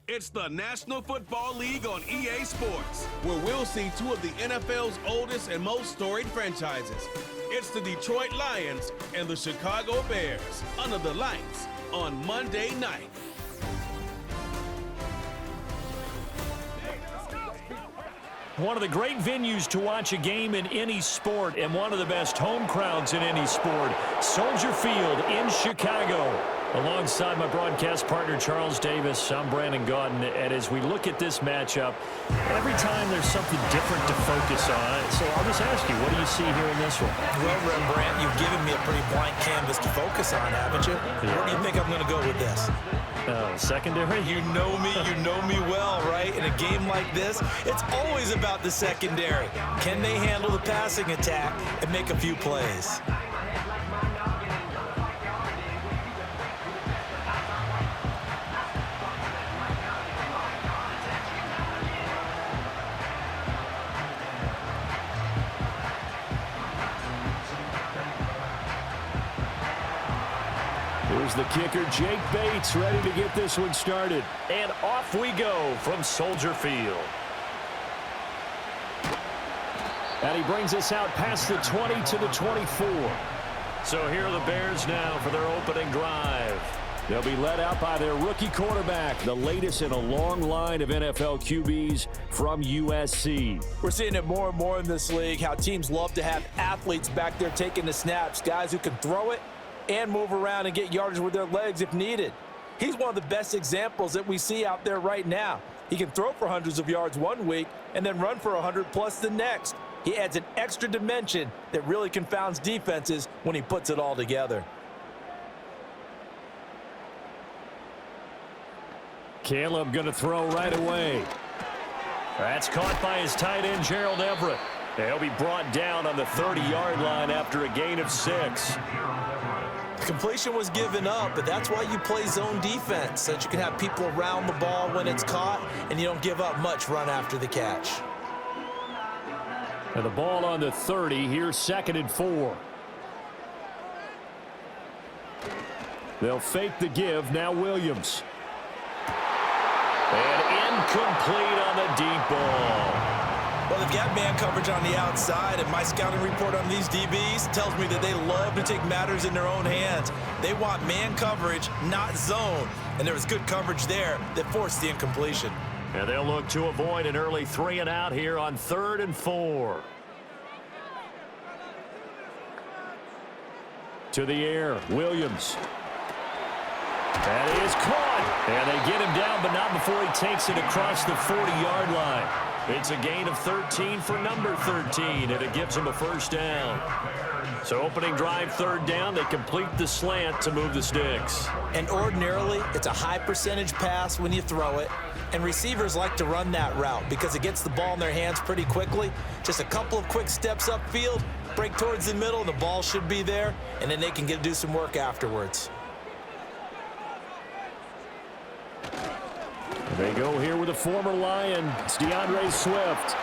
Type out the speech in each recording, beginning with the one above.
It's the National Football League on EA Sports, where we'll see two of the NFL's oldest and most storied franchises. It's the Detroit Lions and the Chicago Bears under the lights on Monday night. One of the great venues to watch a game in any sport, and one of the best home crowds in any sport, Soldier Field in Chicago. Alongside my broadcast partner, Charles Davis, I'm Brandon Gaudin, and as we look at this matchup, every time there's something different to focus on. So I'll just ask you, what do you see here in this one? Well, Rembrandt, you've given me a pretty blank canvas to focus on, haven't you? Yeah. Where do you think I'm going to go with this? Secondary? You know me well, right? In a game like this, it's always about the secondary. Can they handle the passing attack and make a few plays? Here's the kicker, Jake Bates, ready to get this one started. And off we go from Soldier Field. And he brings us out past the 20 to the 24. So here are the Bears now for their opening drive. They'll be led out by their rookie quarterback, the latest in a long line of NFL QBs from USC. We're seeing it more and more in this league, how teams love to have athletes back there taking the snaps, guys who can throw it and move around and get yardage with their legs if needed. He's one of the best examples that we see out there right now. He can throw for hundreds of yards one week and then run for 100+ the next. He adds an extra dimension that really confounds defenses when he puts it all together. Caleb going to throw right away. That's caught by his tight end, Gerald Everett. He'll be brought down on the 30-yard line after a gain of 6. Completion was given up, but that's why you play zone defense, so that you can have people around the ball when it's caught, and you don't give up much run after the catch. And the ball on the 30, here's 2nd and 4. They'll fake the give, now Williams. And incomplete on the deep ball. Well, they've got man coverage on the outside, and my scouting report on these DBs tells me that they love to take matters in their own hands. They want man coverage, not zone. And there was good coverage there that forced the incompletion. And they'll look to avoid an early 3 and out here on 3rd and 4. To the air, Williams. That is caught. And they get him down, but not before he takes it across the 40-yard line. It's a gain of 13 for number 13, and it gives him a first down. So opening drive, 3rd down, they complete the slant to move the sticks. And ordinarily, it's a high percentage pass when you throw it, and receivers like to run that route because it gets the ball in their hands pretty quickly. Just a couple of quick steps upfield, break towards the middle, the ball should be there, and then they can do some work afterwards. They go here with a former Lion. It's DeAndre Swift.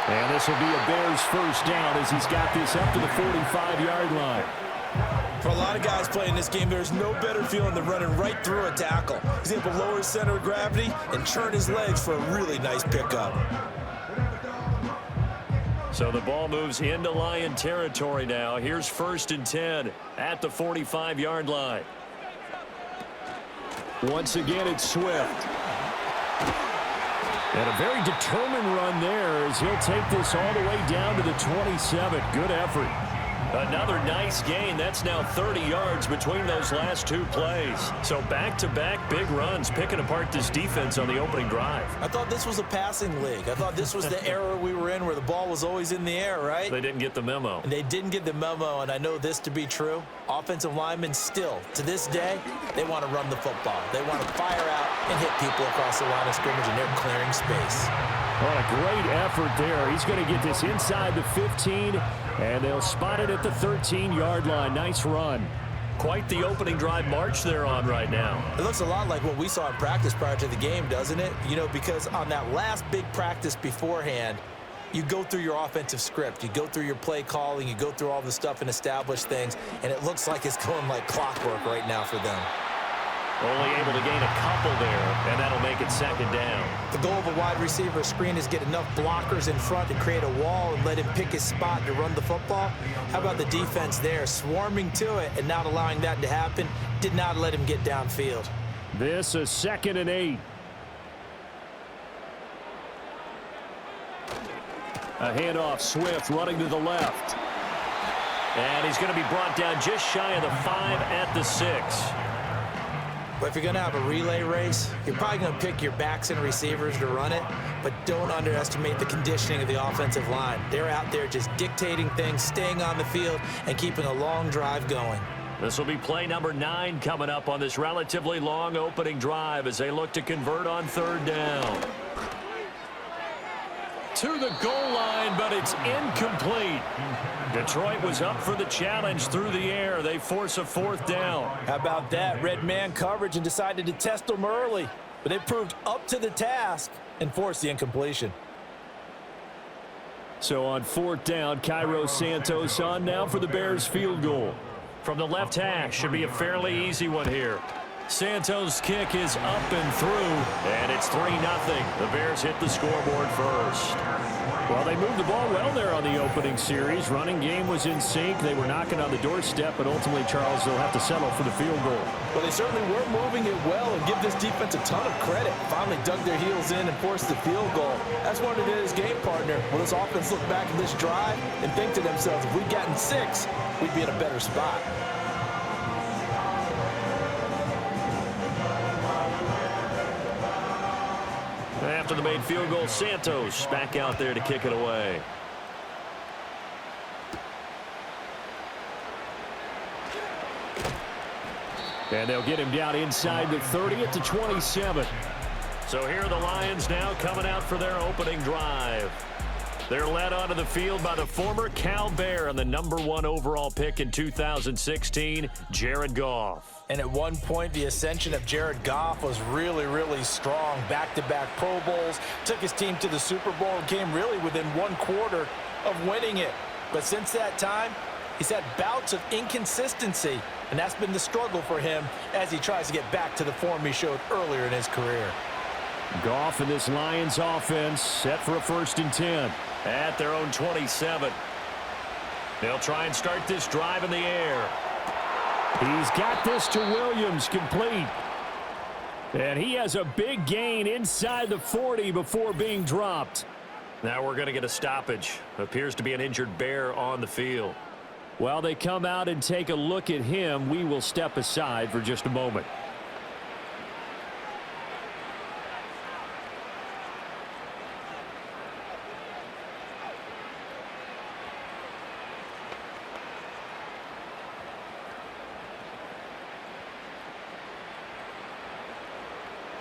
And this will be a Bears first down as he's got this up to the 45-yard line. For a lot of guys playing this game, there's no better feeling than running right through a tackle. He's able to lower his center of gravity and churn his legs for a really nice pickup. So the ball moves into Lion territory now. Here's 1st and 10 at the 45-yard line. Once again, it's Swift. And a very determined run there as he'll take this all the way down to the 27. Good effort. Another nice gain. That's now 30 yards between those last 2 plays. So back-to-back big runs, picking apart this defense on the opening drive. I thought this was a passing league. I thought this was the era we were in where the ball was always in the air, right? They didn't get the memo. And they didn't get the memo, and I know this to be true. Offensive linemen still, to this day, they want to run the football. They want to fire out and hit people across the line of scrimmage, and they're clearing space. What a great effort there. He's going to get this inside the 15, and they'll spot it at the 13-yard line. Nice run. Quite the opening drive march they're on right now. It looks a lot like what we saw in practice prior to the game, doesn't it? You know, because on that last big practice beforehand, you go through your offensive script. You go through your play calling. You go through all the stuff and establish things, and it looks like it's going like clockwork right now for them. Only able to gain a couple there, and that'll make it it second down. The goal of a wide receiver screen is get enough blockers in front to create a wall and let him pick his spot to run the football. How about the defense there, swarming to it and not allowing that to happen? Did not let him get downfield. This is 2nd and 8. A handoff, Swift running to the left. And he's going to be brought down just shy of the 5 at the 6. But if you're going to have a relay race, you're probably going to pick your backs and receivers to run it, but don't underestimate the conditioning of the offensive line. They're out there just dictating things, staying on the field, and keeping a long drive going. This will be play number 9 coming up on this relatively long opening drive as they look to convert on 3rd down. To the goal line, but it's incomplete. Detroit was up for the challenge through the air. They force a 4th down. How about that? Red man coverage and decided to test them early, but it proved up to the task and forced the incompletion. So on 4th down, Cairo Santos on now for the Bears field goal. From the left hash, should be a fairly easy one here. Santos' kick is up and through, and it's 3-0. The Bears hit the scoreboard first. Well, they moved the ball well there on the opening series. Running game was in sync. They were knocking on the doorstep, but ultimately, Charles, they'll have to settle for the field goal. Well, they certainly were moving it well and give this defense a ton of credit. Finally dug their heels in and forced the field goal. That's one of his game partner. Will this offense look back at this drive and think to themselves, if we'd gotten 6, we'd be in a better spot. After the made field goal, Santos back out there to kick it away. And they'll get him down inside the 30 at the 27. So here are the Lions now coming out for their opening drive. They're led onto the field by the former Cal Bear and the #1 overall pick in 2016, Jared Goff. And at one point, the ascension of Jared Goff was really, really strong. Back-to-back Pro Bowls, took his team to the Super Bowl and came really within 1/4 of winning it. But since that time, he's had bouts of inconsistency, and that's been the struggle for him as he tries to get back to the form he showed earlier in his career. Goff and this Lions offense set for a 1st and 10 at their own 27. They'll try and start this drive in the air. He's got this to Williams, complete. And he has a big gain inside the 40 before being dropped. Now we're going to get a stoppage. Appears to be an injured Bear on the field. While they come out and take a look at him, we will step aside for just a moment.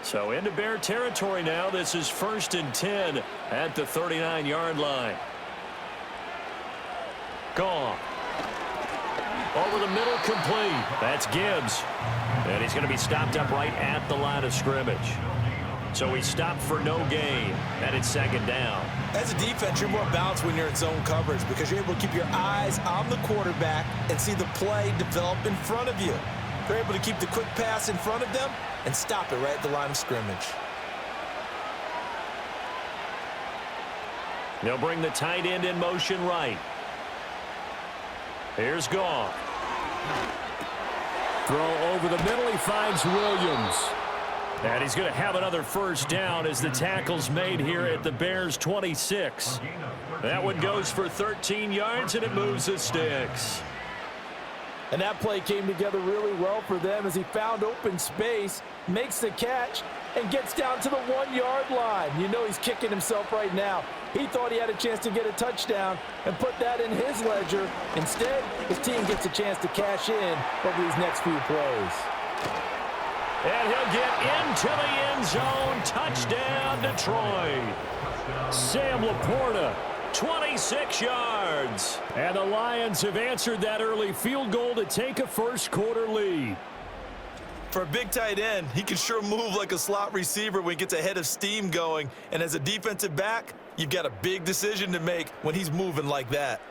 So into Bear territory now. This is 1st and 10 at the 39-yard line. Goff. Over the middle, complete. That's Gibbs. And he's going to be stopped up right at the line of scrimmage. So he's stopped for no gain. And it's 2nd down. As a defense, you're more balanced when you're in zone coverage because you're able to keep your eyes on the quarterback and see the play develop in front of you. They're able to keep the quick pass in front of them and stop it right at the line of scrimmage. They'll bring the tight end in motion right. Here's Goff. Throw over the middle. He finds Williams. And he's going to have another 1st down as the tackle's made here at the Bears' 26. That one goes for 13 yards, and it moves the sticks. And that play came together really well for them as he found open space, makes the catch, and gets down to the 1-yard line. You know he's kicking himself right now. He thought he had a chance to get a touchdown and put that in his ledger. Instead, his team gets a chance to cash in over these next few plays. And he'll get into the end zone. Touchdown, Detroit. Sam Laporta, 26 yards. And the Lions have answered that early field goal to take a first-quarter lead. For a big tight end, he can sure move like a slot receiver when he gets a head of steam going. And as a defensive back, you've got a big decision to make when he's moving like that.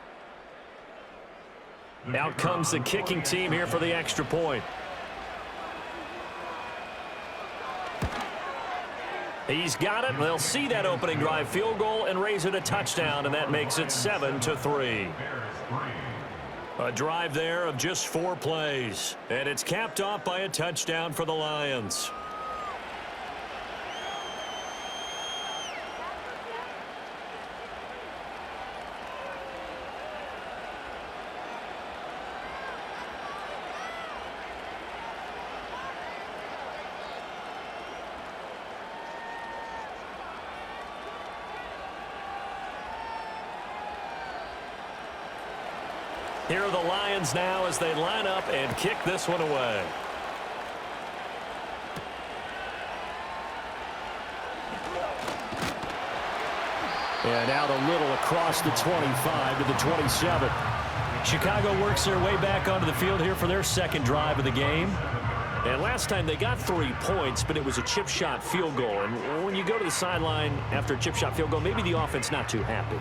Out comes the kicking team here for the extra point. He's got it. They'll see that opening drive field goal and raise it a touchdown, and that makes it 7-3. A drive there of just 4 plays, and it's capped off by a touchdown for the Lions. Here are the Lions now as they line up and kick this one away. And out a little across the 25 to the 27. Chicago works their way back onto the field here for their second drive of the game. And last time they got 3 points, but it was a chip shot field goal. And when you go to the sideline after a chip shot field goal, maybe the offense not too happy.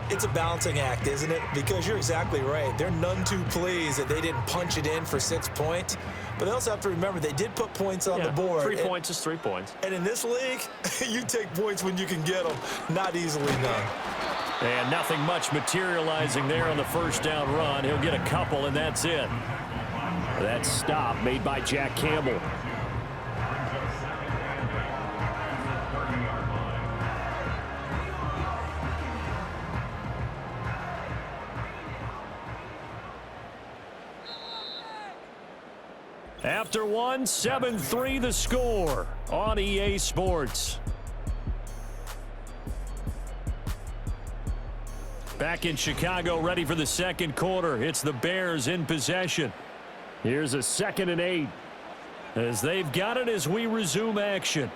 It's a balancing act, isn't it? Because you're exactly right. They're none too pleased that they didn't punch it in for 6 points. But they also have to remember they did put points on the board. 3 points is 3 points. And in this league, you take points when you can get them. Not easily done. And nothing much materializing there on the first down run. He'll get a couple, and that's it. That stop made by Jack Campbell. After one, 7-3 the score on EA Sports. Back in Chicago, ready for the second quarter. It's the Bears in possession. Here's a 2nd and 8 as they've got it as we resume action.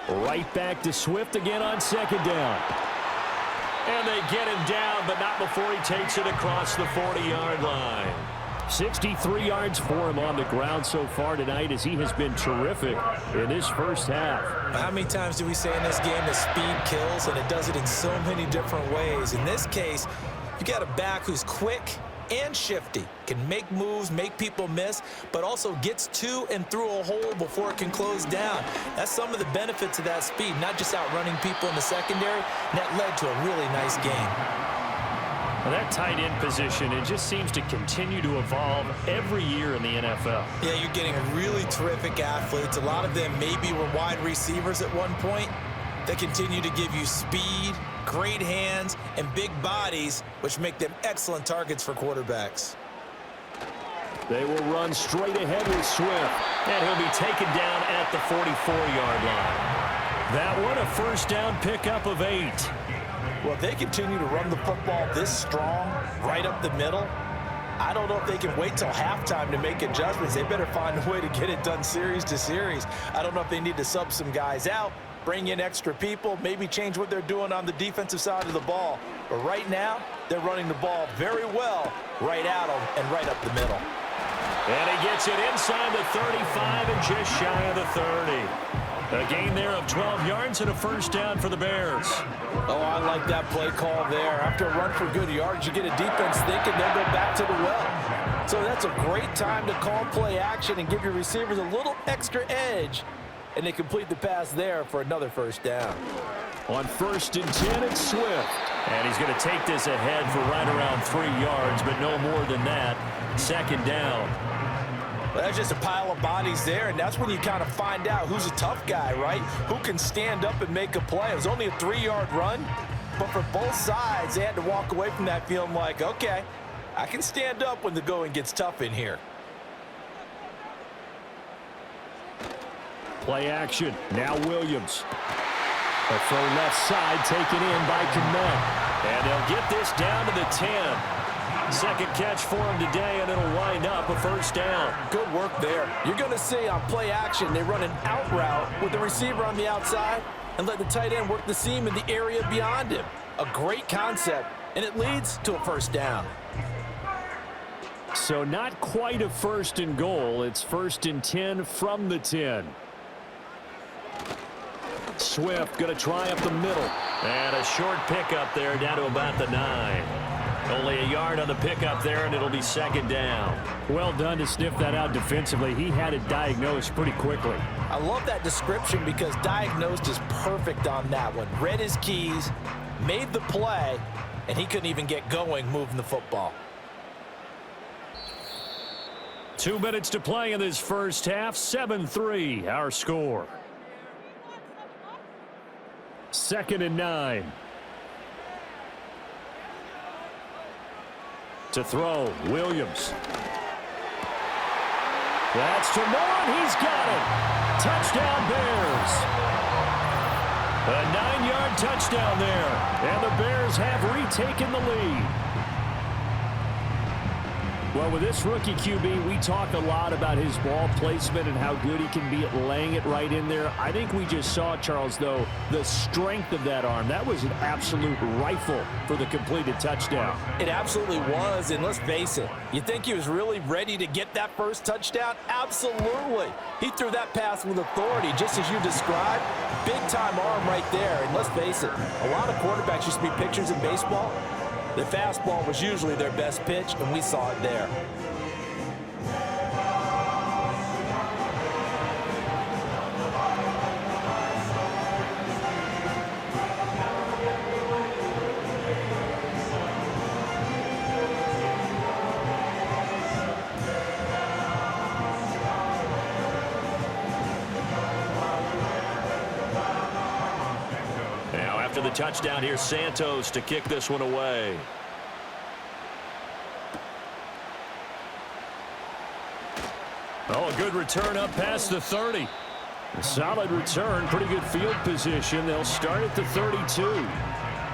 Right back to Swift again on 2nd down. And they get him down, but not before he takes it across the 40-yard line. 63 yards for him on the ground so far tonight as he has been terrific in his first half. How many times do we say in this game that speed kills, and it does it in so many different ways? In this case, you got a back who's quick and shifty, can make moves, make people miss, but also gets to and through a hole before it can close down. That's some of the benefits of that speed, not just outrunning people in the secondary. And that led to a really nice game. Well, that tight end position, it just seems to continue to evolve every year in the NFL. Yeah, you're getting really terrific athletes. A lot of them maybe were wide receivers at one point. They continue to give you speed, great hands, and big bodies, which make them excellent targets for quarterbacks. They will run straight ahead with Swift, and he'll be taken down at the 44-yard line. That one, a first down pickup of 8. Well, if they continue to run the football this strong, right up the middle, I don't know if they can wait till halftime to make adjustments. They better find a way to get it done series to series. I don't know if they need to sub some guys out, bring in extra people, maybe change what they're doing on the defensive side of the ball. But right now, they're running the ball very well right at them and right up the middle. And he gets it inside the 35 and just shy of the 30. A gain there of 12 yards and a first down for the Bears. Oh, I like that play call there. After a run for good yards, you get a defense thinking they'll go back to the well. So that's a great time to call play action and give your receivers a little extra edge. And they complete the pass there for another first down. On 1st and 10, it's Swift. And he's going to take this ahead for right around 3 yards, but no more than that. 2nd down. Well, that's just a pile of bodies there, and that's when you kind of find out who's a tough guy, right? Who can stand up and make a play. It was only a 3-yard run, but for both sides, they had to walk away from that feeling like, okay, I can stand up when the going gets tough in here. Play action. Now Williams. A throw left side taken in by Kmet. And they'll get this down to the 10. Second catch for him today, and it'll wind up a first down. Good work there. You're going to see on play action, they run an out route with the receiver on the outside and let the tight end work the seam in the area beyond him. A great concept, and it leads to a first down. So not quite a 1st and goal. It's 1st and 10 from the 10. Swift going to try up the middle. And a short pickup there down to about the 9. Only a yard on the pickup there, and it'll be second down. Well done to sniff that out defensively. He had it diagnosed pretty quickly. I love that description because diagnosed is perfect on that one. Read his keys, made the play, and he couldn't even get going moving the football. 2 minutes to play in this first half. 7-3 our score. 2nd and 9. To throw, Williams. That's to Moore, and he's got it. Touchdown, Bears. A 9-yard touchdown there, and the Bears have retaken the lead. Well, with this rookie QB, we talk a lot about his ball placement and how good he can be at laying it right in there. I think we just saw, Charles, though, the strength of that arm. That was an absolute rifle for the completed touchdown. It absolutely was, and let's face it, you think he was really ready to get that first touchdown? Absolutely. He threw that pass with authority, just as you described. Big-time arm right there, and let's face it, a lot of quarterbacks used to be pitchers in baseball. The fastball was usually their best pitch, and we saw it there. After the touchdown, here's Santos to kick this one away. Oh, a good return up past the 30. A solid return, pretty good field position. They'll start at the 32.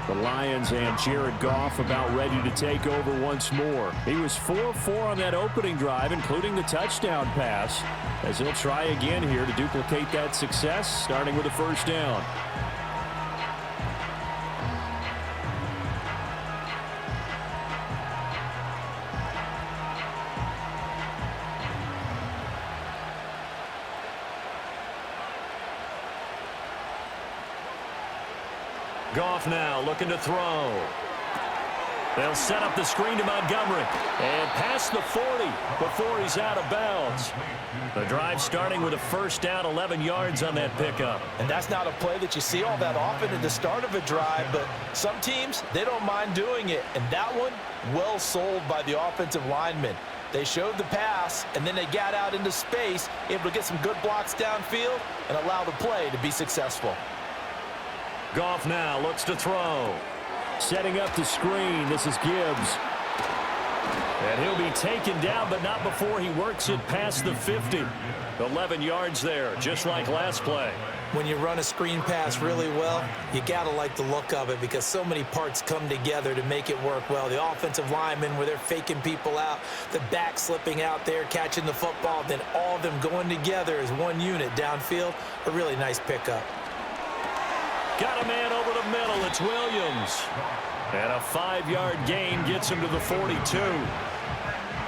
The Lions and Jared Goff about ready to take over once more. He was 4-4 on that opening drive, including the touchdown pass, as he'll try again here to duplicate that success, starting with a first down. Goff now looking to throw. They'll set up the screen to Montgomery and past the 40 before he's out of bounds. The drive starting with a first down, 11 yards on that pickup. And that's not a play that you see all that often at the start of a drive, but some teams, they don't mind doing it. And that one, well sold by the offensive lineman. They showed the pass, and then they got out into space, able to get some good blocks downfield and allow the play to be successful. Goff now looks to throw. Setting up the screen. This is Gibbs. And he'll be taken down, but not before he works it past the 50. 11 yards there, just like last play. When you run a screen pass really well, you got to like the look of it because so many parts come together to make it work well. The offensive linemen where they're faking people out, the back slipping out there, catching the football, then all of them going together as one unit downfield. A really nice pickup. Got a man over the middle. It's Williams. And a 5-yard gain gets him to the 42.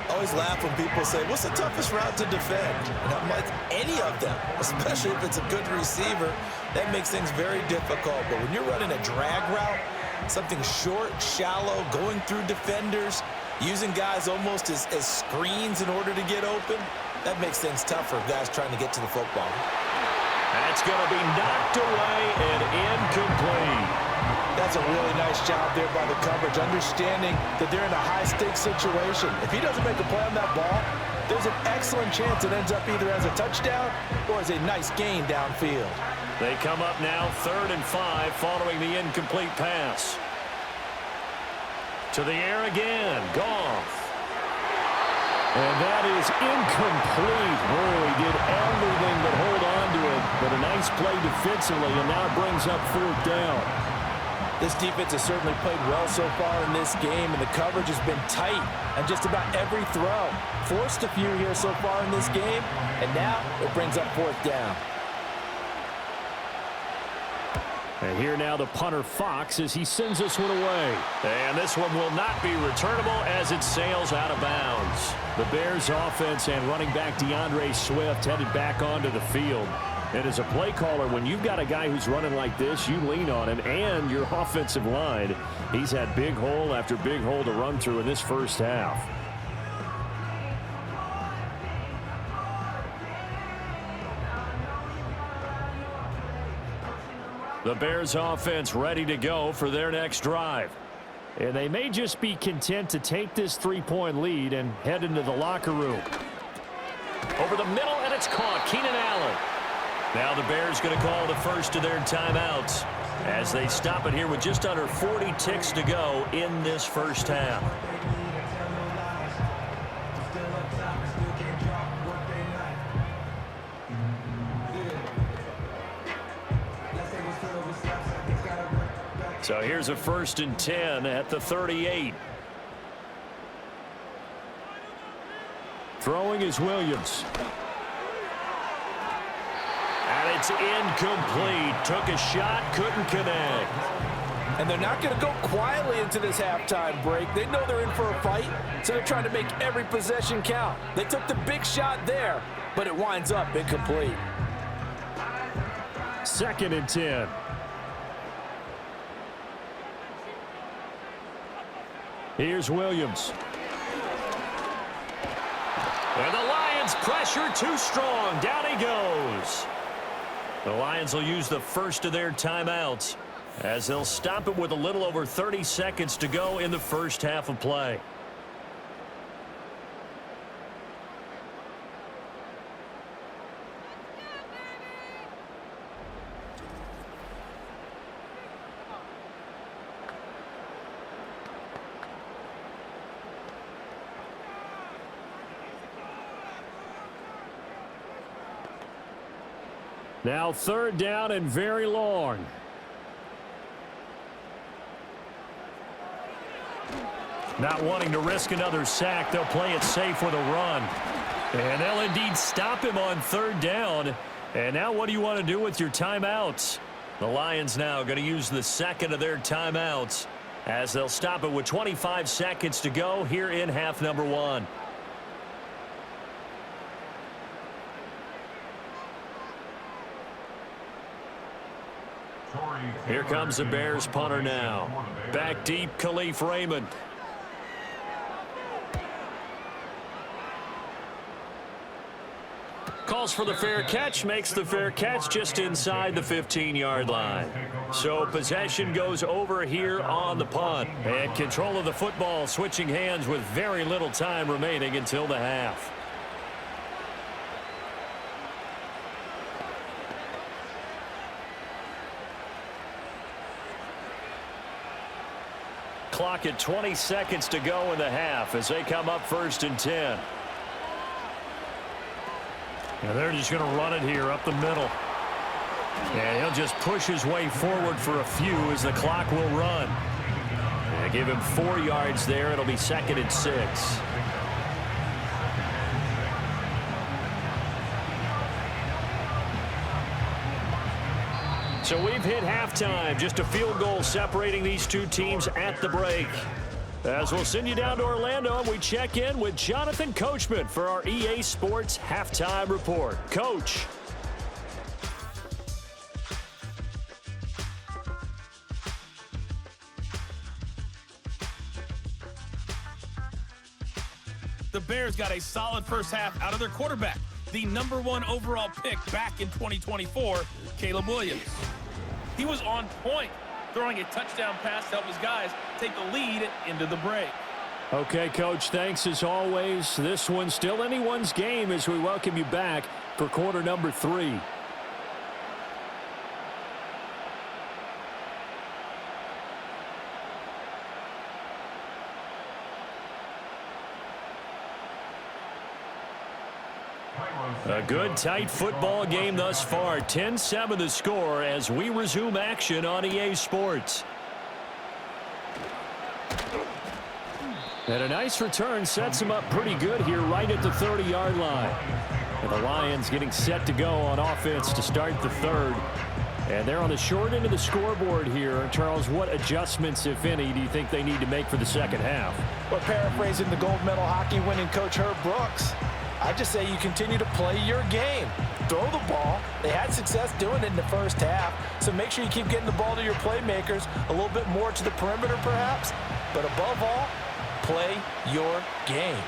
Always laugh when people say, what's the toughest route to defend? And I'm like, any of them, especially if it's a good receiver. That makes things very difficult. But when you're running a drag route, something short, shallow, going through defenders, using guys almost as screens in order to get open, that makes things tougher for guys trying to get to the football. That's going to be knocked away and incomplete. That's a really nice job there by the coverage, understanding that they're in a high-stakes situation. If he doesn't make a play on that ball, there's an excellent chance it ends up either as a touchdown or as a nice gain downfield. They come up now 3rd and 5 following the incomplete pass. To the air again, Goff. And that is incomplete. Boy, he did everything but hold on to it. But a nice play defensively, and now brings up 4th down. This defense has certainly played well so far in this game, and the coverage has been tight on just about every throw. Forced a few here so far in this game, and now it brings up 4th down. And here now the punter Fox as he sends this one away. And this one will not be returnable as it sails out of bounds. The Bears offense and running back DeAndre Swift headed back onto the field. And as a play caller, when you've got a guy who's running like this, you lean on him and your offensive line. He's had big hole after big hole to run through in this first half. The Bears offense ready to go for their next drive. And they may just be content to take this 3-point lead and head into the locker room. Over the middle, and it's caught. Keenan Allen. Now the Bears going to call the first of their timeouts as they stop it here with just under 40 ticks to go in this first half. So here's a 1st and 10 at the 38. Throwing is Williams. And it's incomplete. Took a shot, couldn't connect. And they're not going to go quietly into this halftime break. They know they're in for a fight, so they're trying to make every possession count. They took the big shot there, but it winds up incomplete. 2nd and 10. Here's Williams. And the Lions pressure too strong. Down he goes. The Lions will use the first of their timeouts as they'll stop it with a little over 30 seconds to go in the first half of play. Now 3rd down and very long. Not wanting to risk another sack, they'll play it safe with a run. And they'll indeed stop him on 3rd down. And now what do you want to do with your timeouts? The Lions now going to use the 2nd of their timeouts as they'll stop it with 25 seconds to go here in half number 1. Here comes the Bears punter now. Back deep, Khalif Raymond. Calls for the fair catch, makes the fair catch just inside the 15-yard line. So possession goes over here on the punt. And control of the football switching hands with very little time remaining until the half. Clock at 20 seconds to go in the half as they come up 1st and 10. And they're just going to run it here up the middle. And he'll just push his way forward for a few as the clock will run. And give him 4 yards there. It'll be 2nd and 6. So we've hit halftime. Just a field goal separating these two teams at the break. As we'll send you down to Orlando, and we check in with Jonathan Coachman for our EA Sports Halftime Report. Coach. The Bears got a solid first half out of their quarterback, the #1 overall pick back in 2024, Caleb Williams. He was on point, throwing a touchdown pass to help his guys take the lead into the break. Okay, Coach, thanks as always. This one's still anyone's game as we welcome you back for quarter number 3. A good, tight football game thus far. 10-7 the score as we resume action on EA Sports. And a nice return sets him up pretty good here right at the 30-yard line. And the Lions getting set to go on offense to start the 3rd. And they're on the short end of the scoreboard here. Charles, what adjustments, if any, do you think they need to make for the second half? Well, paraphrasing the gold medal hockey winning coach Herb Brooks, I just say you continue to play your game. throw the ball. They had success doing it in the first half, so make sure you keep getting the ball to your playmakers, a little bit more to the perimeter perhaps, but above all, play your game.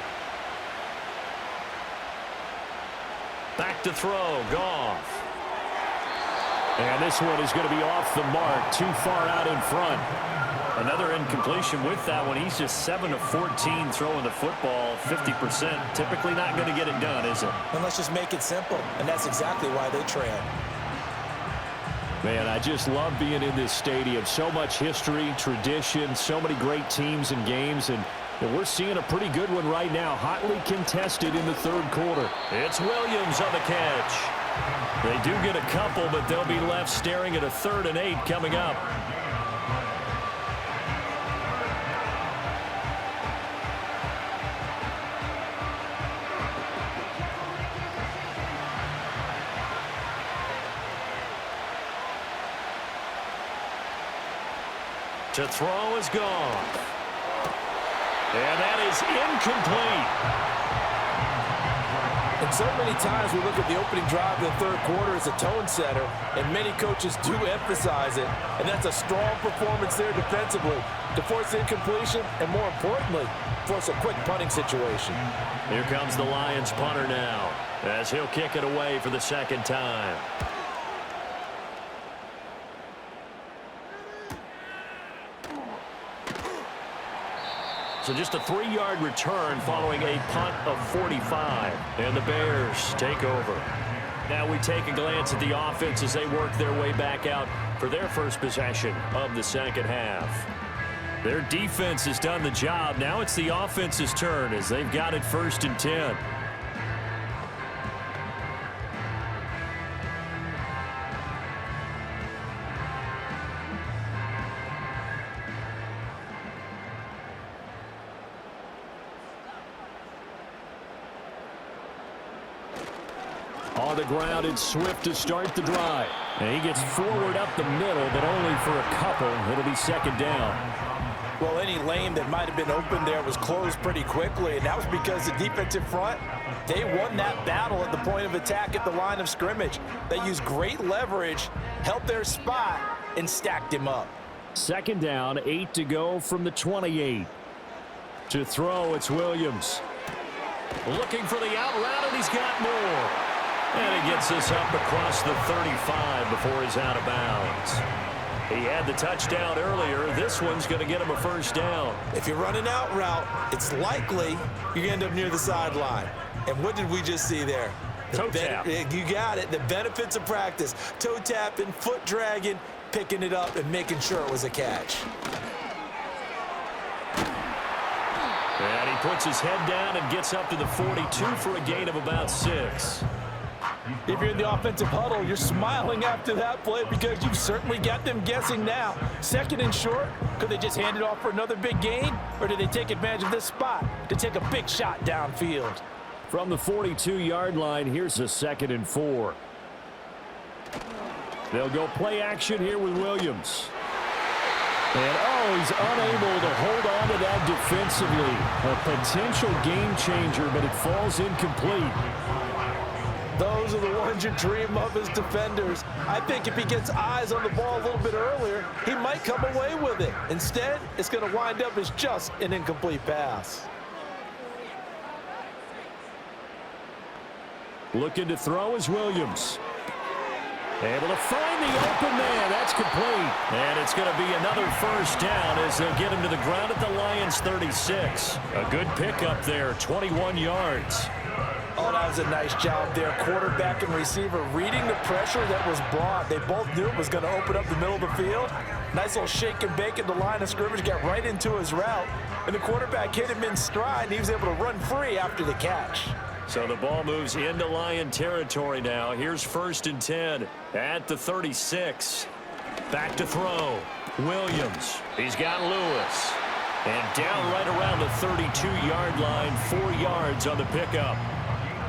Back to throw, Goff. And this one is going to be off the mark, too far out in front. Another incompletion with that one. He's just 7 of 14 throwing the football, 50%. Typically not going to get it done, is it? And let's just make it simple, and that's exactly why they trail. Man, I just love being in this stadium. So much history, tradition, so many great teams and games, and we're seeing a pretty good one right now, hotly contested in the third quarter. It's Williams on the catch. They do get a couple, but they'll be left staring at a 3rd and 8 coming up. To throw is gone. And that is incomplete. And so many times we look at the opening drive of the third quarter as a tone setter, and many coaches do emphasize it, and that's a strong performance there defensively to force incompletion and, more importantly, force a quick punting situation. Here comes the Lions punter now as he'll kick it away for the second time. So just a 3-yard return following a punt of 45. And the Bears take over. Now we take a glance at the offense as they work their way back out for their first possession of the second half. Their defense has done the job. Now it's the offense's turn as they've got it 1st and 10. On the ground, it's Swift to start the drive. And he gets forward up the middle, but only for a couple. It'll be 2nd down. Well, any lane that might have been open there was closed pretty quickly, and that was because the defensive front, they won that battle at the point of attack at the line of scrimmage. They used great leverage, held their spot, and stacked him up. 2nd down, 8 to go from the 28. To throw, it's Williams. Looking for the out route, and he's got more. And he gets this up across the 35 before he's out of bounds. He had the touchdown earlier. This one's going to get him a 1st down. If you run an out route, it's likely you end up near the sideline. And what did we just see there? Toe tap. You got it. The benefits of practice. Toe tapping, foot dragging, picking it up, and making sure it was a catch. And he puts his head down and gets up to the 42 for a gain of about 6. If you're in the offensive huddle, you're smiling after that play because you've certainly got them guessing now. 2nd and short, could they just hand it off for another big gain? Or did they take advantage of this spot to take a big shot downfield? From the 42-yard line, here's a 2nd and 4. They'll go play action here with Williams. And, he's unable to hold on to that defensively. A potential game changer, but it falls incomplete. Those are the ones you dream of as defenders. I think if he gets eyes on the ball a little bit earlier, he might come away with it. Instead, it's going to wind up as just an incomplete pass. Looking to throw is Williams. Able to find the open man. That's complete. And it's going to be another 1st down as they'll get him to the ground at the Lions' 36. A good pickup there, 21 yards. Oh, that was a nice job there. Quarterback and receiver reading the pressure that was brought. They both knew it was going to open up the middle of the field. Nice little shake and bake at the line of scrimmage, got right into his route. And the quarterback hit him in stride, and he was able to run free after the catch. So the ball moves into Lion territory now. Here's 1st and 10 at the 36. Back to throw. Williams. He's got Lewis. And down right around the 32-yard line, 4 yards on the pickup.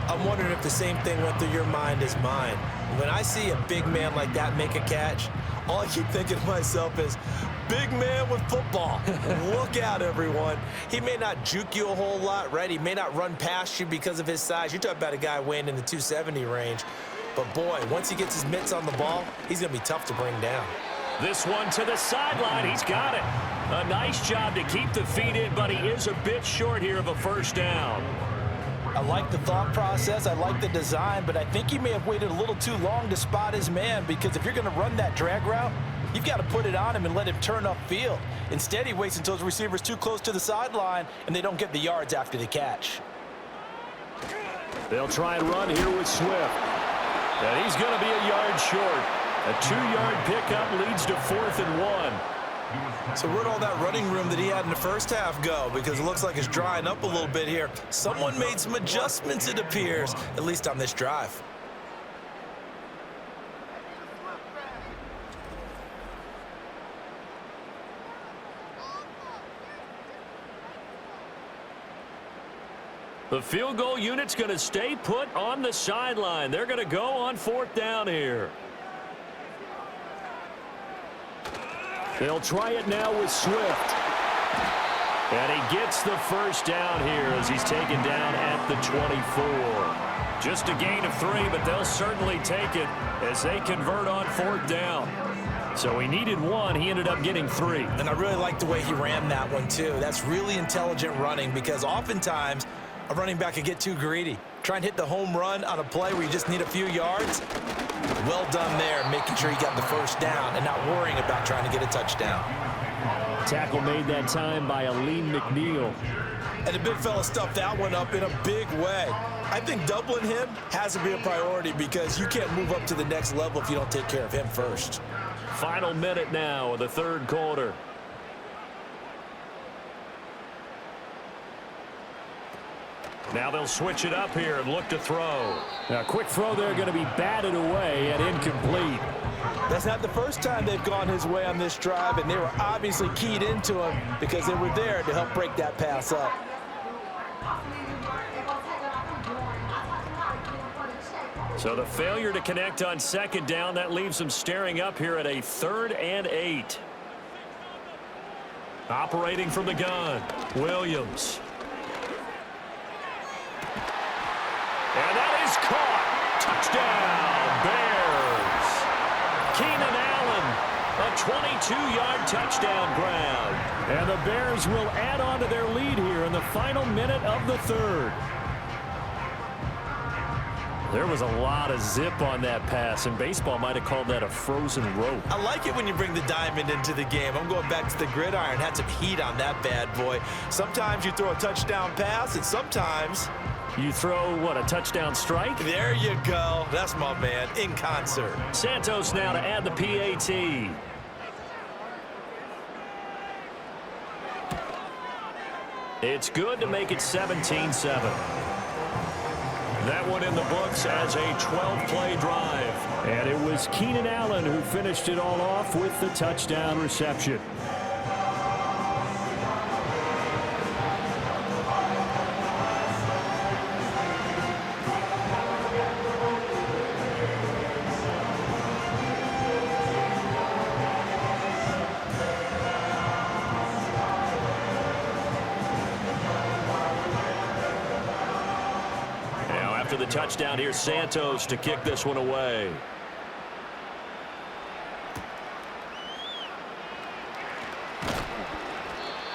I'm wondering if the same thing went through your mind as mine. When I see a big man like that make a catch, all I keep thinking to myself is, big man with football. Look out, everyone. He may not juke you a whole lot, right? He may not run past you because of his size. You're talking about a guy weighing in the 270 range. But, boy, once he gets his mitts on the ball, he's going to be tough to bring down. This one to the sideline. He's got it. A nice job to keep the feet in, but he is a bit short here of a first down. I like the thought process. I like the design, but I think he may have waited a little too long to spot his man, because if you're going to run that drag route, you've got to put it on him and let him turn upfield. Instead, he waits until his receiver's too close to the sideline, and they don't get the yards after the catch. They'll try and run here with Swift. And he's going to be a yard short. A 2-yard pickup leads to 4th and 1. So where'd all that running room that he had in the first half go? Because it looks like it's drying up a little bit here. Someone made some adjustments, it appears, at least on this drive. The field goal unit's going to stay put on the sideline. They're going to go on 4th down here. They'll try it now with Swift. And he gets the first down here as he's taken down at the 24. Just a gain of 3, but they'll certainly take it as they convert on 4th down. So he needed 1. He ended up getting 3. And I really like the way he ran that one, too. That's really intelligent running, because oftentimes a running back can get too greedy. Try and hit the home run on a play where you just need a few yards. Well done there, making sure he got the first down and not worrying about trying to get a touchdown. Tackle made that time by Aleem McNeil. And the big fella stuffed that one up in a big way. I think doubling him has to be a priority, because you can't move up to the next level if you don't take care of him first. Final minute now of the 3rd quarter. Now they'll switch it up here and look to throw. Now, a quick throw there, going to be batted away and incomplete. That's not the first time they've gone his way on this drive, and they were obviously keyed into him because they were there to help break that pass up. So the failure to connect on 2nd down, that leaves them staring up here at a 3rd and 8. Operating from the gun, Williams. And that is caught. Touchdown, Bears. Keenan Allen, a 22-yard touchdown grab. And the Bears will add on to their lead here in the final minute of the 3rd. There was a lot of zip on that pass, and baseball might have called that a frozen rope. I like it when you bring the diamond into the game. I'm going back to the gridiron. Had some heat on that bad boy. Sometimes you throw a touchdown pass, and sometimes you throw, what, a touchdown strike? There you go. That's my man, in concert. Santos now to add the PAT. It's good to make it 17-7. That one in the books as a 12-play drive. And it was Keenan Allen who finished it all off with the touchdown reception. After the touchdown, here's Santos to kick this one away.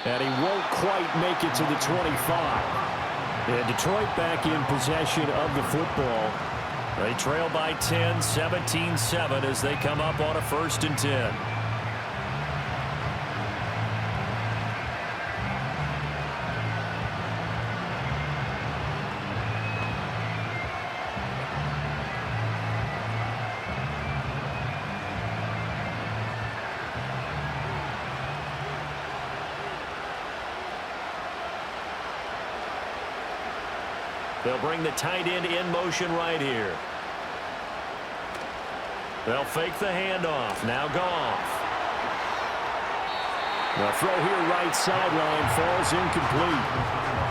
And he won't quite make it to the 25. And Detroit back in possession of the football. They trail by 10, 17-7 as they come up on a 1st and 10. They'll bring the tight end in motion right here. They'll fake the handoff. Now Goff. The throw here right sideline falls incomplete.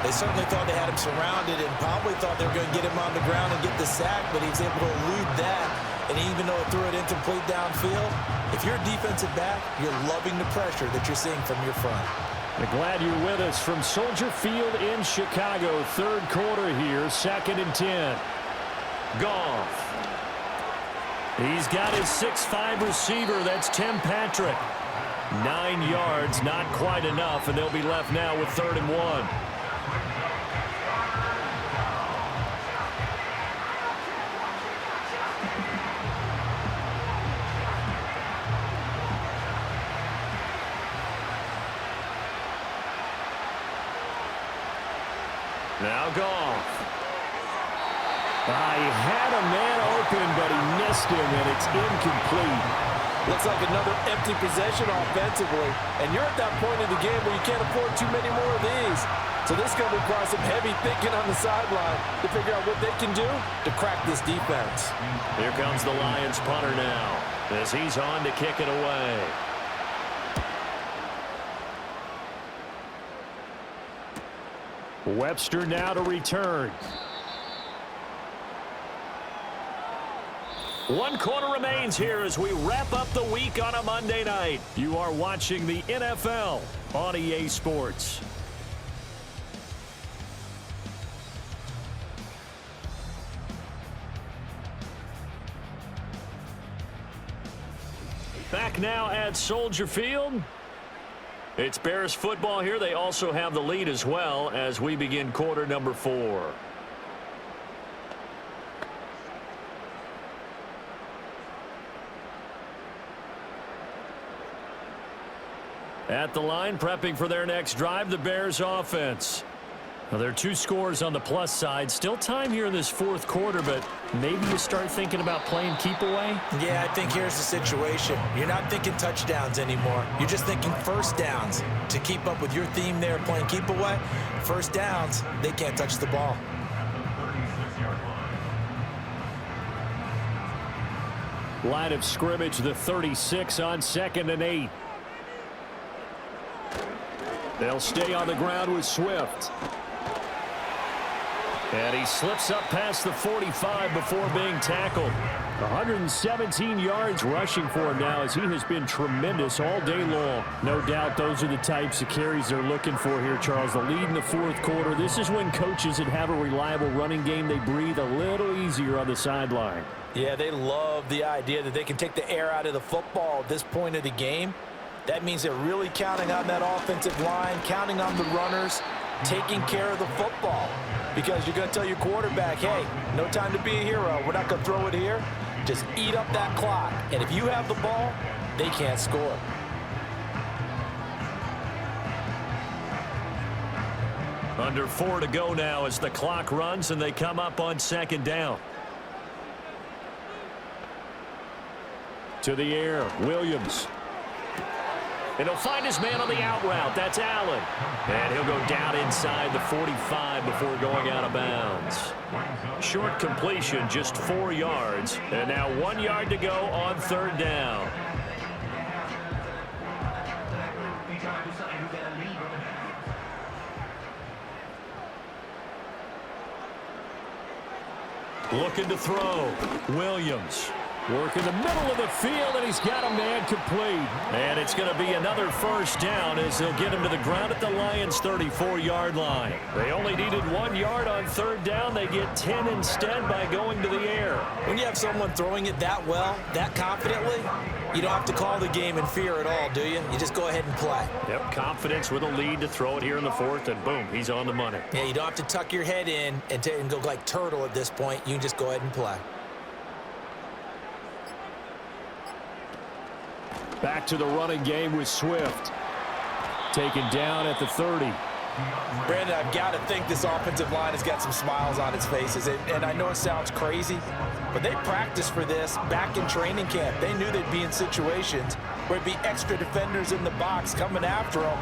They certainly thought they had him surrounded and probably thought they were going to get him on the ground and get the sack, but he was able to elude that. And even though it threw it incomplete downfield, if you're a defensive back, you're loving the pressure that you're seeing from your front. We're glad you're with us from Soldier Field in Chicago. 3rd quarter here, 2nd and 10. Goff. He's got his 6'5" receiver. That's Tim Patrick. 9 yards, not quite enough, and they'll be left now with 3rd and 1. Now Goff. He had a man open, but he missed him, and it's incomplete. Looks like another empty possession offensively. And you're at that point in the game where you can't afford too many more of these. So this is going to require some heavy thinking on the sideline to figure out what they can do to crack this defense. Here comes the Lions punter now as he's on to kick it away. Webster now to return. 1 quarter remains here as we wrap up the week on a Monday night. You are watching the NFL on EA Sports. Back now at Soldier Field. It's Bears football here. They also have the lead as well as we begin quarter number 4. At the line, prepping for their next drive, the Bears offense. Now, there are 2 scores on the plus side. Still time here in this 4th quarter, but maybe you start thinking about playing keep away? Yeah, I think here's the situation. You're not thinking touchdowns anymore. You're just thinking first downs. To keep up with your theme there, playing keep away, first downs, they can't touch the ball. Line of scrimmage, the 36 on 2nd and 8. They'll stay on the ground with Swift. And he slips up past the 45 before being tackled. 117 yards rushing for him now as he has been tremendous all day long. No doubt those are the types of carries they're looking for here, Charles. The lead in the 4th quarter. This is when coaches that have a reliable running game, they breathe a little easier on the sideline. Yeah, they love the idea that they can take the air out of the football at this point of the game. That means they're really counting on that offensive line, counting on the runners, taking care of the football. Because you're going to tell your quarterback, hey, no time to be a hero. We're not going to throw it here. Just eat up that clock. And if you have the ball, they can't score. Under 4 to go now as the clock runs and they come up on 2nd down. To the air, Williams. And he'll find his man on the out route. That's Allen. And he'll go down inside the 45 before going out of bounds. Short completion, just 4 yards. And now 1 yard to go on 3rd down. Looking to throw. Williams. Work in the middle of the field, and he's got a man complete. And it's going to be another 1st down as they'll get him to the ground at the Lions' 34-yard line. They only needed 1 yard on 3rd down. They get 10 instead by going to the air. When you have someone throwing it that well, that confidently, you don't have to call the game in fear at all, do you? You just go ahead and play. Yep, confidence with a lead to throw it here in the 4th, and boom, he's on the money. Yeah, you don't have to tuck your head in and go like turtle at this point. You can just go ahead and play. Back to the running game with Swift. Taken down at the 30. Brandon, I've got to think this offensive line has got some smiles on its faces. And I know it sounds crazy, but they practiced for this back in training camp. They knew they'd be in situations where it'd be extra defenders in the box coming after them,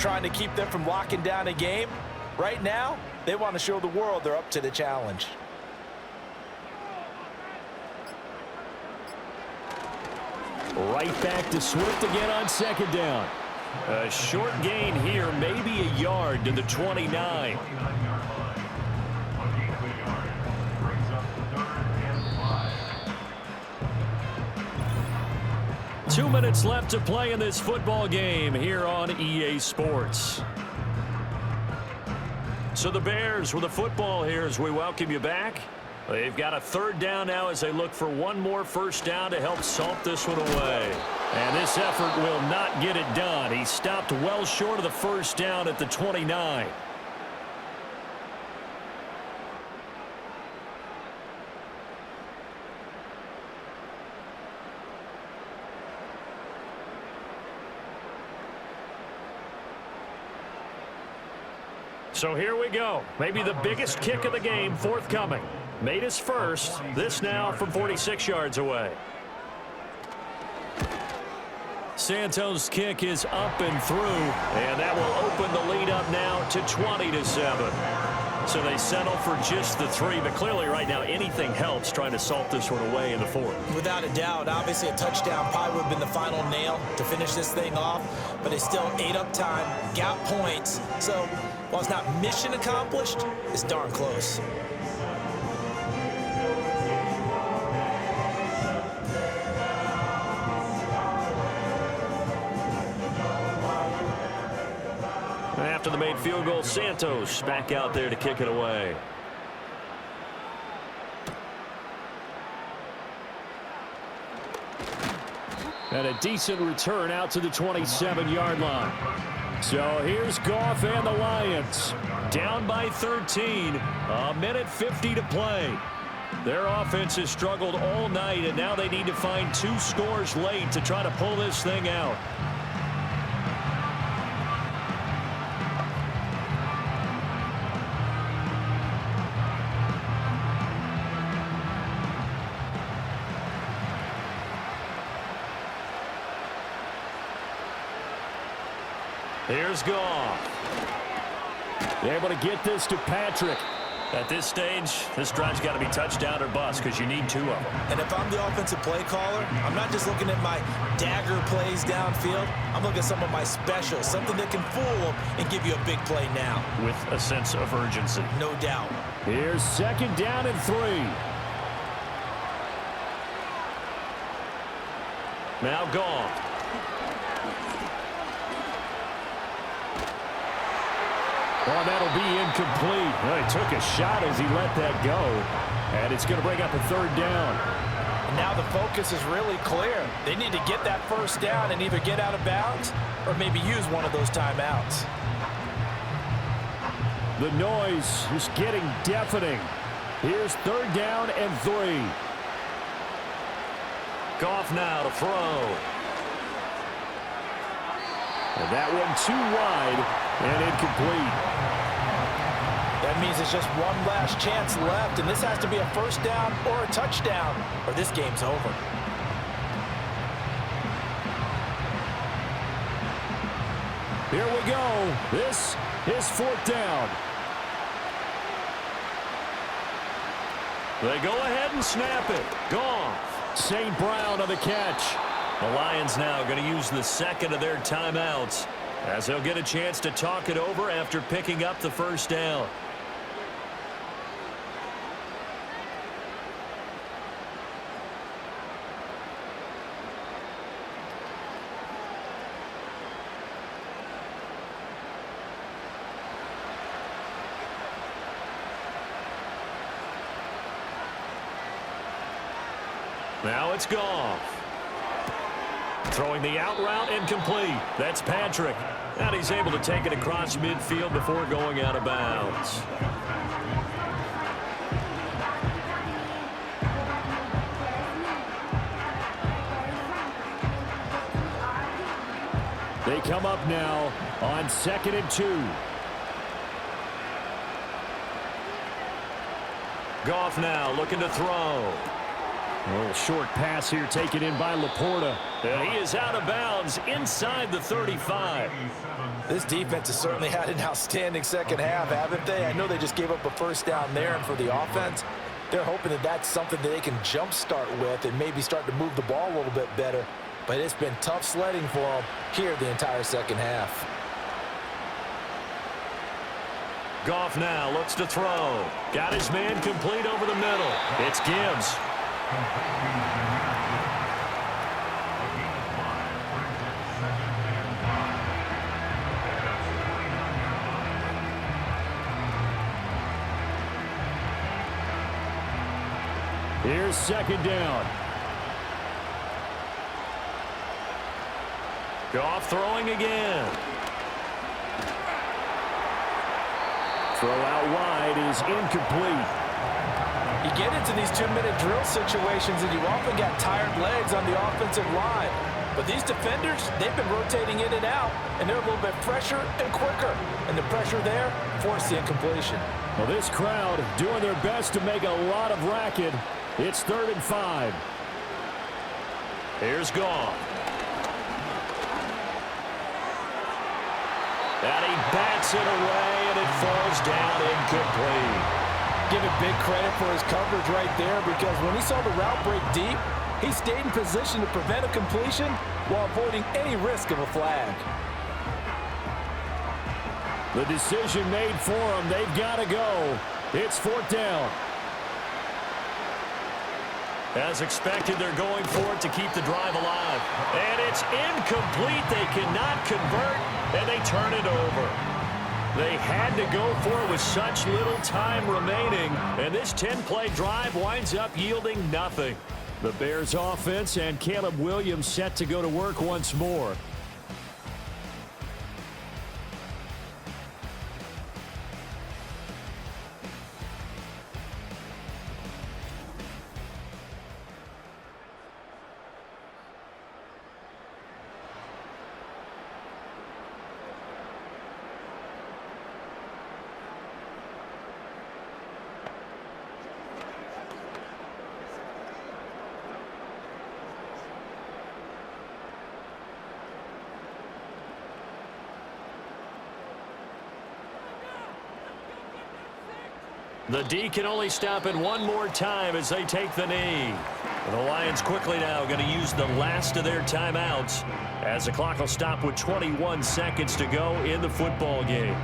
trying to keep them from locking down a game. Right now, they want to show the world they're up to the challenge. Right back to Swift again on 2nd down. A short gain here, maybe a yard to the 29. Two minutes left to play in this football game here on EA Sports. So the Bears with the football here as we welcome you back. They've got a third down now as they look for one more first down to help salt this one away. And this effort will not get it done. He stopped well short of the first down at the 29. So here we go. Maybe the biggest kick of the game forthcoming. Made his first. This now from 46 yards away. Santos' kick is up and through, and that will open the lead up now to 20-7. So they settle for just the 3, but clearly right now anything helps trying to salt this one away in the 4th. Without a doubt, obviously a touchdown probably would have been the final nail to finish this thing off, but it's still ate up time, got points. So while it's not mission accomplished, it's darn close. After the made field goal, Santos back out there to kick it away. And a decent return out to the 27-yard line. So here's Goff and the Lions. Down by 13. A minute 50 to play. Their offense has struggled all night, and now they need to find 2 scores late to try to pull this thing out. Here's Goff. They're able to get this to Patrick. At this stage, this drive's got to be touchdown or bust because you need 2 of them. And if I'm the offensive play caller, I'm not just looking at my dagger plays downfield. I'm looking at some of my specials, something that can fool them and give you a big play now. With a sense of urgency. No doubt. Here's 2nd down and 3. Now Goff. Well, that'll be incomplete. Well, he took a shot as he let that go. And it's going to bring up a 3rd down. And now the focus is really clear. They need to get that first down and either get out of bounds or maybe use one of those timeouts. The noise is getting deafening. Here's 3rd down and 3. Goff now to throw. And that one too wide and incomplete. That means it's just one last chance left, and this has to be a first down or a touchdown, or this game's over. Here we go. This is 4th down. They go ahead and snap it. Goff. St. Brown on the catch. The Lions now going to use the 2nd of their timeouts as they'll get a chance to talk it over after picking up the first down. Now it's Goff. Throwing the out route incomplete. That's Patrick. And he's able to take it across midfield before going out of bounds. They come up now on 2nd and 2. Goff now looking to throw. A little short pass here taken in by Laporta. And he is out of bounds inside the 35. This defense has certainly had an outstanding second half, haven't they? I know they just gave up a first down there, and for the offense, they're hoping that that's something that they can jumpstart with and maybe start to move the ball a little bit better. But it's been tough sledding for them here the entire second half. Goff now looks to throw. Got his man complete over the middle. It's Gibbs. Here's second down. Goff throwing again. Throw out wide is incomplete. You get into these 2-minute drill situations and you often got tired legs on the offensive line. But these defenders, they've been rotating in and out, and they're a little bit fresher and quicker. And the pressure there forced the incompletion. Well, this crowd doing their best to make a lot of racket. It's 3rd and 5. Here's Goff. And he bats it away, and it falls down incomplete. Give it big credit for his coverage right there, because when he saw the route break deep, he stayed in position to prevent a completion while avoiding any risk of a flag. The decision made for them. They've got to go. It's 4th down. As expected, they're going for it to keep the drive alive. And it's incomplete. They cannot convert, and they turn it over. They had to go for it with such little time remaining, and this 10-play drive winds up yielding nothing. The Bears offense and Caleb Williams set to go to work once more. The D can only stop it one more time as they take the knee. The Lions quickly now going to use the last of their timeouts as the clock will stop with 21 seconds to go in the football game.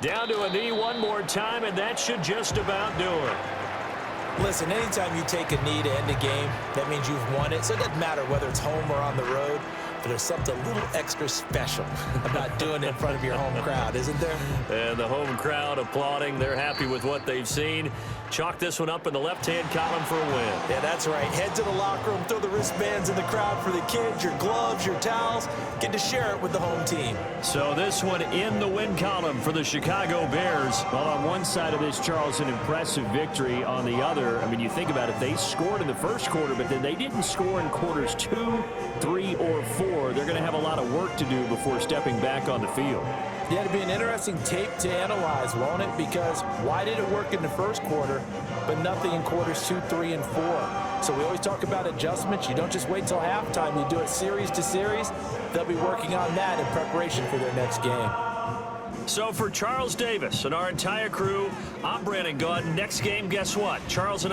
Down to a knee one more time, and that should just about do it. Listen, anytime you take a knee to end a game, that means you've won it. So it doesn't matter whether it's home or on the road, but there's something a little extra special about doing it in front of your home crowd, isn't there? And the home crowd applauding. They're happy with what they've seen. Chalk this one up in the left-hand column for a win. Yeah, that's right. Head to the locker room, throw the wristbands in the crowd for the kids, your gloves, your towels. Get to share it with the home team. So this one in the win column for the Chicago Bears. Well, on one side of this, Charles, an impressive victory. On the other, I mean, you think about it, they scored in the first quarter, but then they didn't score in quarters 2, 3, or 4. They're going to have a lot of work to do before stepping back on the field. Yeah, it'll be an interesting tape to analyze, won't it? Because why did it work in the first quarter, but nothing in quarters 2, 3, and 4? So we always talk about adjustments. You don't just wait till halftime. You do it series to series. They'll be working on that in preparation for their next game. So for Charles Davis and our entire crew, I'm Brandon Gaudin. Next game, guess what? Charles and I